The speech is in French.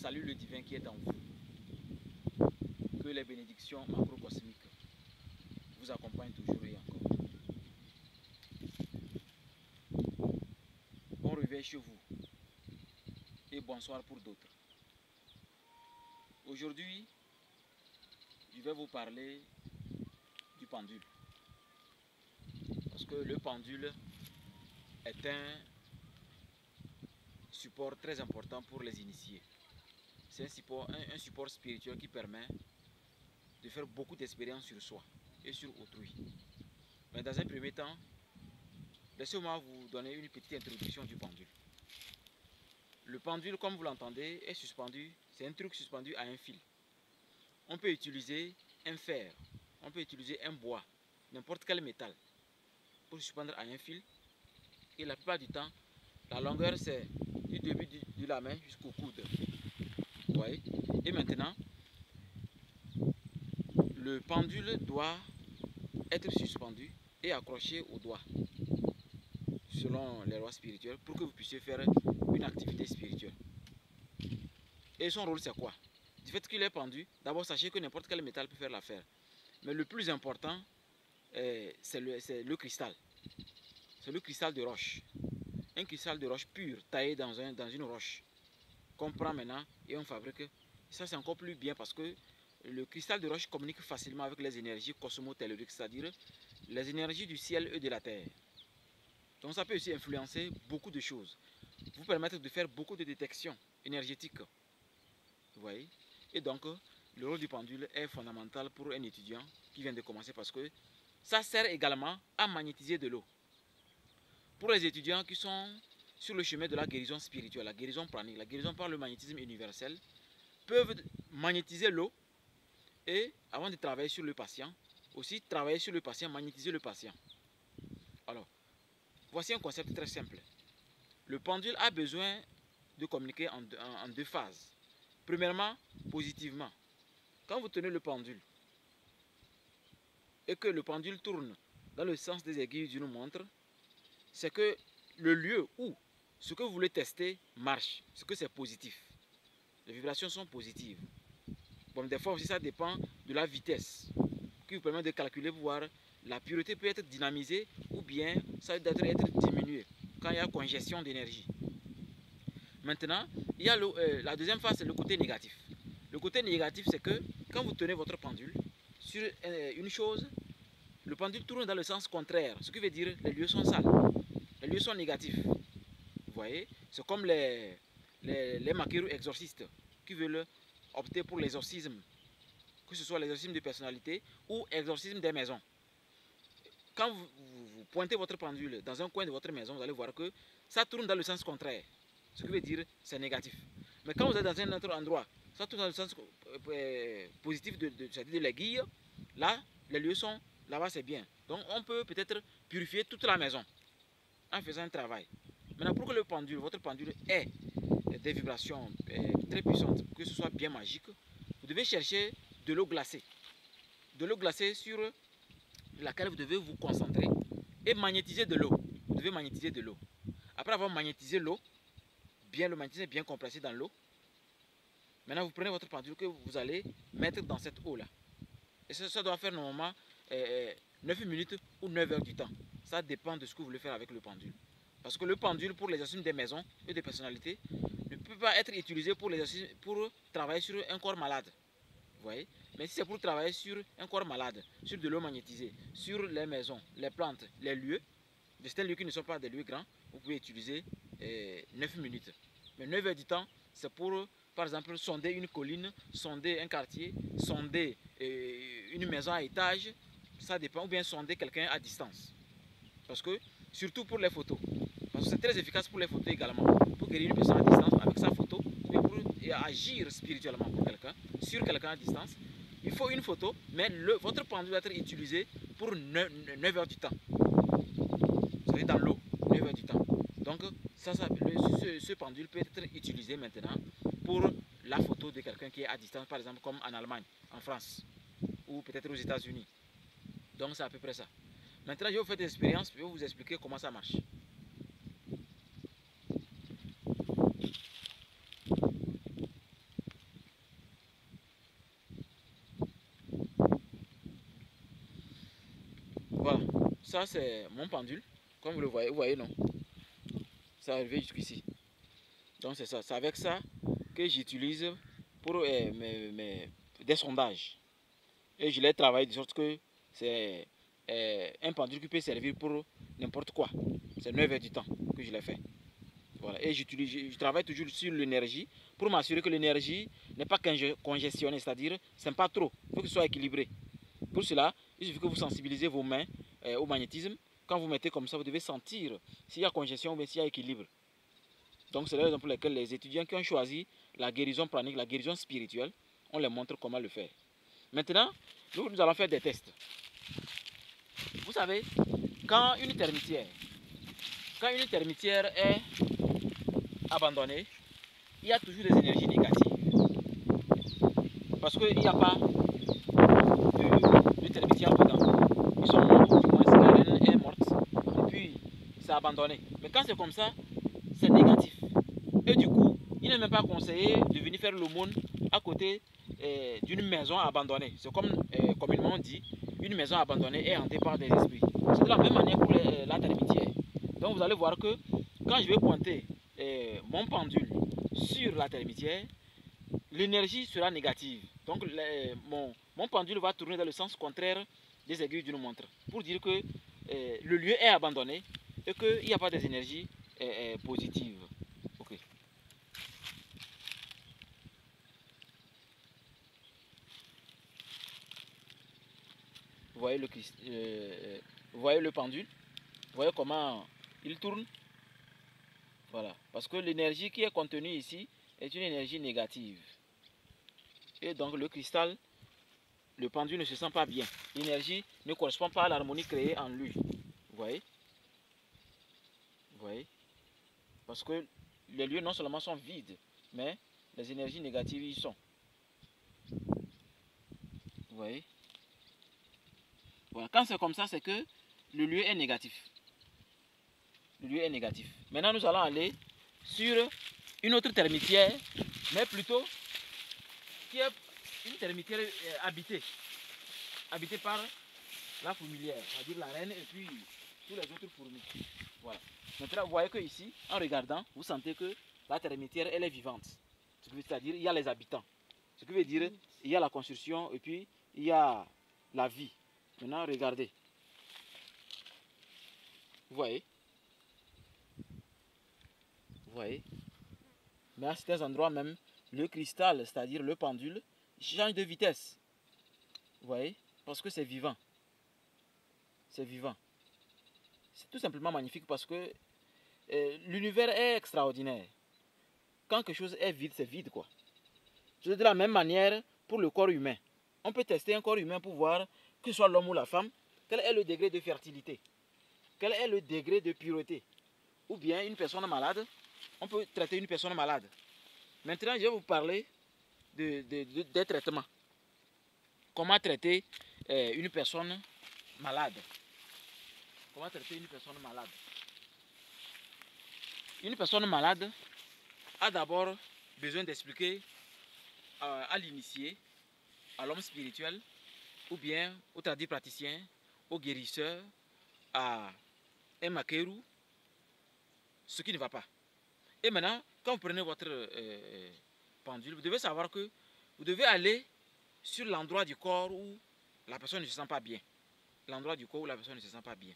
salue le divin qui est en vous. Que les bénédictions macrocosmiques vous accompagnent toujours et encore. Bon réveil chez vous et bonsoir pour d'autres. Aujourd'hui, je vais vous parler du pendule. Parce que le pendule est un support très important pour les initiés. C'est un support spirituel qui permet de faire beaucoup d'expériences sur soi et sur autrui. Mais dans un premier temps, laissez-moi vous donner une petite introduction du pendule. Le pendule, comme vous l'entendez, est suspendu, c'est un truc suspendu à un fil. On peut utiliser un fer, on peut utiliser un bois, n'importe quel métal pour suspendre à un fil. Et la plupart du temps, la longueur c'est du début de la main jusqu'au coude. Vous voyez? Et maintenant, le pendule doit être suspendu et accroché au doigt, selon les lois spirituelles, pour que vous puissiez faire une activité spirituelle. Et son rôle c'est quoi? Du fait qu'il est pendu, d'abord sachez que n'importe quel métal peut faire l'affaire. Mais le plus important, c'est le cristal. C'est le cristal de roche. Un cristal de roche pur, taillé dans une roche, qu'on prend maintenant et on fabrique. Ça c'est encore plus bien parce que le cristal de roche communique facilement avec les énergies cosmotelluriques, c'est-à-dire les énergies du ciel et de la terre. Donc ça peut aussi influencer beaucoup de choses. Vous permettre de faire beaucoup de détections énergétiques. Vous voyez? Et donc, le rôle du pendule est fondamental pour un étudiant qui vient de commencer parce que ça sert également à magnétiser de l'eau. Pour les étudiants qui sont sur le chemin de la guérison spirituelle, la guérison pranique, la guérison par le magnétisme universel, peuvent magnétiser l'eau et, avant de travailler sur le patient, aussi travailler sur le patient, magnétiser le patient. Alors, voici un concept très simple. Le pendule a besoin de communiquer en deux phases. Premièrement, positivement. Quand vous tenez le pendule et que le pendule tourne dans le sens des aiguilles d'une montre, c'est que le lieu où ce que vous voulez tester marche, c'est que c'est positif. Les vibrations sont positives. Bon, des fois aussi ça dépend de la vitesse qui vous permet de calculer pour voir la pureté peut être dynamisée ou bien ça doit être diminué quand il y a congestion d'énergie. Maintenant, il y a la deuxième phase, c'est le côté négatif. Le côté négatif, c'est que quand vous tenez votre pendule sur une chose, le pendule tourne dans le sens contraire, ce qui veut dire que les lieux sont sales, les lieux sont négatifs. Vous voyez, c'est comme les maquilleurs exorcistes qui veulent opter pour l'exorcisme, que ce soit l'exorcisme de personnalité ou l'exorcisme des maisons. Quand vous pointez votre pendule dans un coin de votre maison, vous allez voir que ça tourne dans le sens contraire, ce qui veut dire que c'est négatif. Mais quand vous êtes dans un autre endroit, ça tourne dans le sens positif de l'aiguille, là, les lieux sont, là-bas c'est bien. Donc on peut peut-être purifier toute la maison en faisant un travail. Maintenant, pour que le pendule, votre pendule ait des vibrations très puissantes, que ce soit bien magique, vous devez chercher de l'eau glacée. De l'eau glacée sur laquelle vous devez vous concentrer et magnétiser de l'eau. Vous devez magnétiser de l'eau. Après avoir magnétisé l'eau, bien le magnétisme bien compressé dans l'eau, maintenant vous prenez votre pendule que vous allez mettre dans cette eau là. Et ça doit faire normalement 9 minutes ou 9 heures du temps. Ça dépend de ce que vous voulez faire avec le pendule. Parce que le pendule pour l'exercice des maisons et des personnalités ne peut pas être utilisé pour travailler sur un corps malade. Vous voyez? Mais si c'est pour travailler sur un corps malade, sur de l'eau magnétisée, sur les maisons, les plantes, les lieux, de certains lieux qui ne sont pas des lieux grands, vous pouvez utiliser 9 minutes. Mais 9 heures du temps, c'est pour, par exemple, sonder une colline, sonder un quartier, sonder une maison à étage, ça dépend, ou bien sonder quelqu'un à distance. Parce que, surtout pour les photos, parce que c'est très efficace pour les photos également, pour guérir une personne à distance avec sa photo, mais pour agir spirituellement pour quelqu'un, sur quelqu'un à distance, il faut une photo, mais votre pendule doit être utilisé pour 9 heures du temps. Vous savez, dans l'eau, 9 heures du temps. Donc, ce pendule peut être utilisé maintenant pour la photo de quelqu'un qui est à distance, par exemple comme en Allemagne, en France, ou peut-être aux États-Unis. Donc, c'est à peu près ça. Maintenant, je vais vous faire des expériences, je vais vous expliquer comment ça marche. ça c'est mon pendule. Comme vous voyez non? Ça arrive jusqu'ici. Donc c'est ça. C'est avec ça que j'utilise pour des sondages. Et je l'ai travaillé de sorte que c'est un pendule qui peut servir pour n'importe quoi. C'est 9 heures du temps que je l'ai fait. Voilà. Et je travaille toujours sur l'énergie pour m'assurer que l'énergie n'est pas congestionnée, c'est-à-dire c'est pas trop. Il faut que ce soit équilibré. Pour cela, il suffit que vous sensibilisez vos mains au magnétisme. Quand vous mettez comme ça, vous devez sentir s'il y a congestion ou s'il y a équilibre. Donc c'est la raison pour laquelle les étudiants qui ont choisi la guérison pranique, la guérison spirituelle, on leur montre comment le faire. Maintenant, nous allons faire des tests. Vous savez, quand une termitière est abandonnée, il y a toujours des énergies négatives. Parce qu'il n'y a pas de termitière dedans. Ils sont morts, du moins la reine est morte. Et puis, c'est abandonné. Mais quand c'est comme ça, c'est négatif. Et du coup, il n'est même pas conseillé de venir faire l'aumône à côté d'une maison abandonnée. C'est comme communément on dit, une maison abandonnée est hantée par des esprits. C'est de la même manière pour la termitière. Donc vous allez voir que quand je vais pointer mon pendule sur la termitière, l'énergie sera négative. Donc mon pendule va tourner dans le sens contraire des aiguilles d'une montre. Pour dire que le lieu est abandonné et qu'il n'y a pas des énergies positives. Okay. Vous voyez vous voyez le pendule? Vous voyez comment il tourne? Voilà. Parce que l'énergie qui est contenue ici est une énergie négative. Et donc le cristal, le pendule ne se sent pas bien. L'énergie ne correspond pas à l'harmonie créée en lui. Vous voyez? Vous voyez? Parce que les lieux non seulement sont vides, mais les énergies négatives y sont. Vous voyez? Voilà. Quand c'est comme ça, c'est que le lieu est négatif. Le lieu est négatif. Maintenant, nous allons aller sur une autre termitière, mais plutôt qui est une termitière habitée. Habitée par la fourmilière, c'est-à-dire la reine et puis tous les autres fourmis. Voilà. Maintenant, vous voyez que ici, en regardant, vous sentez que la termitière, elle est vivante. C'est-à-dire, il y a les habitants. Ce qui veut dire, il y a la construction et puis il y a la vie. Maintenant, regardez. Vous voyez? Vous voyez? Mais à certains endroits même, le cristal, c'est-à-dire le pendule, change de vitesse. Vous voyez? Parce que c'est vivant. C'est vivant. C'est tout simplement magnifique parce que l'univers est extraordinaire. Quand quelque chose est vide, c'est vide quoi. C'est de la même manière pour le corps humain. On peut tester un corps humain pour voir, que ce soit l'homme ou la femme, quel est le degré de fertilité, quel est le degré de pureté. Ou bien une personne malade, on peut traiter une personne malade. Maintenant, je vais vous parler des traitements. Comment traiter une personne malade. Comment traiter une personne malade. Une personne malade a d'abord besoin d'expliquer à l'initié, à l'homme spirituel, ou bien au tradipraticien, au guérisseur, à un maquerou, ce qui ne va pas. Et maintenant, quand vous prenez votre pendule, vous devez savoir que vous devez aller sur l'endroit du corps où la personne ne se sent pas bien. L'endroit du corps où la personne ne se sent pas bien.